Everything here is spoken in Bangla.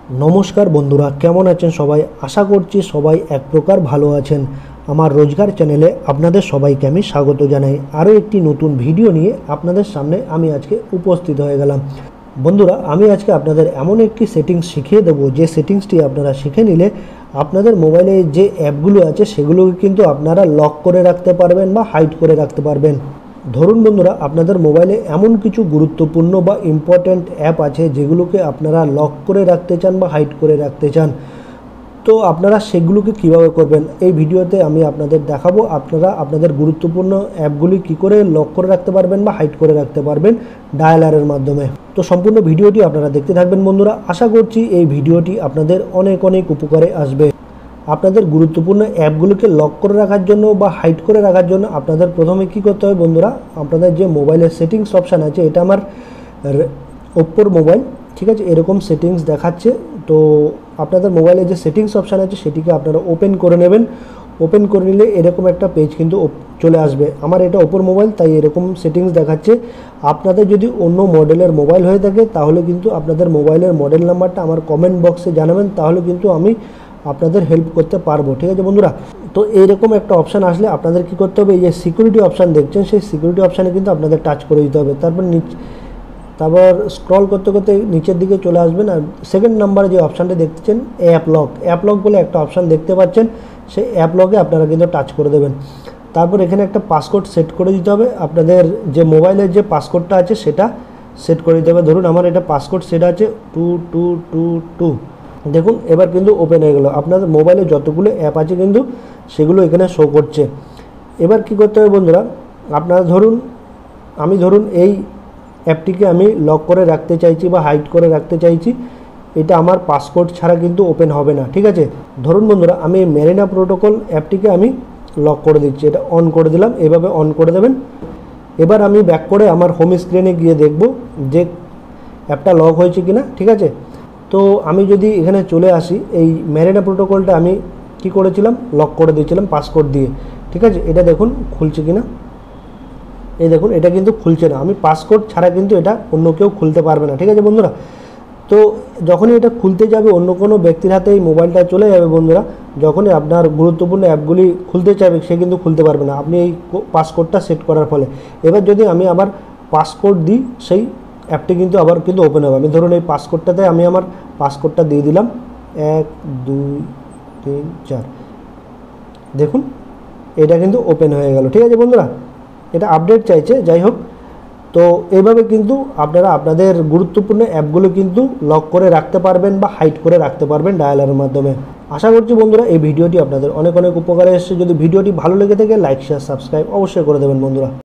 নমস্কার বন্ধুরা, কেমন আছেন সবাই? আশা করছি সবাই এক প্রকার ভালো আছেন। আমার রোজগার চ্যানেলে আপনাদের সবাইকে আমি স্বাগত জানাই। আরও একটি নতুন ভিডিও নিয়ে আপনাদের সামনে আমি আজকে উপস্থিত হয়ে গেলাম। বন্ধুরা, আমি আজকে আপনাদের এমন একটি সেটিংস শিখিয়ে দেবো, যে সেটিংসটি আপনারা শিখে নিলে আপনাদের মোবাইলে যে অ্যাপগুলো আছে সেগুলোকে কিন্তু আপনারা লক করে রাখতে পারবেন বা হাইড করে রাখতে পারবেন। ধরুন বন্ধুরা, আপনাদের মোবাইলে এমন কিছু গুরুত্বপূর্ণ বা ইম্পর্ট্যান্ট অ্যাপ আছে যেগুলোকে আপনারা লক করে রাখতে চান বা হাইড করে রাখতে চান। তো আপনারা সেগুলোকে কিভাবে করবেন এই ভিডিওতে আমি আপনাদের দেখাবো। আপনারা আপনাদের গুরুত্বপূর্ণ অ্যাপগুলি কি করে লক করে রাখতে পারবেন বা হাইড করে রাখতে পারবেন ডায়ালারের মাধ্যমে। তো সম্পূর্ণ ভিডিওটি আপনারা দেখতে থাকবেন বন্ধুরা। আশা করছি এই ভিডিওটি আপনাদের অনেক অনেক উপকারে আসবে। আপনাদের গুরুত্বপূর্ণ অ্যাপগুলোকে লক করে রাখার জন্য বা হাইড করে রাখার জন্য আপনাদের প্রথমে কি করতে হবে বন্ধুরা, আপনাদের যে মোবাইলের সেটিংস অপশান আছে, এটা আমার ওপ্পোর মোবাইল, ঠিক আছে, এরকম সেটিংস দেখাচ্ছে। তো আপনাদের মোবাইলে যে সেটিংস অপশান আছে সেটিকে আপনারা ওপেন করে নেবেন। ওপেন করে নিলে এরকম একটা পেজ কিন্তু চলে আসবে। আমার এটা ওপ্পোর মোবাইল, তাই এরকম সেটিংস দেখাচ্ছে। আপনাদের যদি অন্য মডেলের মোবাইল হয়ে থাকে তাহলে কিন্তু আপনাদের মোবাইলের মডেল নাম্বারটা আমার কমেন্ট বক্সে জানাবেন, তাহলে কিন্তু আমি আপনাদের হেল্প করতে পারবো, ঠিক আছে বন্ধুরা। তো এইরকম একটা অপশান আসলে আপনাদের কি করতে হবে, এই যে সিকিউরিটি অপশান দেখছেন সেই সিকিউরিটি অপশানে কিন্তু আপনাদের টাচ করে দিতে হবে। তারপর স্ক্রল করতে করতে নিচের দিকে চলে আসবেন, আর সেকেন্ড নাম্বারে যে অপশানটা দেখছেন অ্যাপ লক বলে একটা অপশান দেখতে পাচ্ছেন, সেই অ্যাপ লকে আপনারা কিন্তু টাচ করে দেবেন। তারপর এখানে একটা পাসকোড সেট করে দিতে হবে। আপনাদের যে মোবাইলের যে পাসকোডটা আছে সেটা সেট করে দিতে হবে। ধরুন আমার এটা পাসকোড সেট আছে 2222। দেখুন এবার কিন্তু ওপেন হয়ে গেল। আপনাদের মোবাইলে যতগুলো অ্যাপ আছে কিন্তু সেগুলো এখানে শো করছে। এবার কি করতে হবে বন্ধুরা, আপনারা ধরুন এই অ্যাপটিকে আমি লক করে রাখতে চাইছি বা হাইড করে রাখতে চাইছি। এটা আমার পাসকোড ছাড়া কিন্তু ওপেন হবে না, ঠিক আছে। ধরুন বন্ধুরা, আমি মেরিনা প্রোটোকল অ্যাপটিকে আমি লক করে দিচ্ছি, এটা অন করে দিলাম। এভাবে অন করে দেবেন। এবার আমি ব্যাক করে আমার হোম স্ক্রিনে গিয়ে দেখব যে অ্যাপটা লক হয়েছে কিনা, ঠিক আছে। তো আমি যদি এখানে চলে আসি, এই মেরিনা প্রোটোকলটা আমি কি করেছিলাম, লক করে দিয়েছিলাম পাসকোড দিয়ে, ঠিক আছে। এটা দেখুন খুলছে কিনা, এই দেখুন এটা কিন্তু খুলছে না। আমি পাসকোড ছাড়া কিন্তু এটা অন্য কেউ খুলতে পারবে না, ঠিক আছে বন্ধুরা। তো যখনই এটা খুলতে যাবে অন্য কোনো ব্যক্তির হাতে এই মোবাইলটা চলে যাবে বন্ধুরা, যখনই আপনার গুরুত্বপূর্ণ অ্যাপগুলি খুলতে চাইবে সে কিন্তু খুলতে পারবে না আপনি এই পাসকোডটা সেট করার ফলে। এবার যদি আমি আবার পাসকোড দিই, সেই অ্যাপটি কিন্তু আবার কিন্তু ওপেন হবে। আমি ধরুন এই পাসকোডটাতে আমি আমার পাসকোডটা দিয়ে দিলাম 1 2 3 4। দেখুন এটা কিন্তু ওপেন হয়ে গেল, ঠিক আছে বন্ধুরা। এটা আপডেট চাইছে, যাই হোক। তো এইভাবে কিন্তু আপনারা আপনাদের গুরুত্বপূর্ণ অ্যাপগুলো কিন্তু লক করে রাখতে পারবেন বা হাইড করে রাখতে পারবেন ডায়ালারের মাধ্যমে। আশা করছি বন্ধুরা এই ভিডিওটি আপনাদের অনেক অনেক উপকারে এসেছে। যদি ভিডিওটি ভালো লেগে থাকে লাইক শেয়ার সাবস্ক্রাইব অবশ্যই করে দেবেন বন্ধুরা।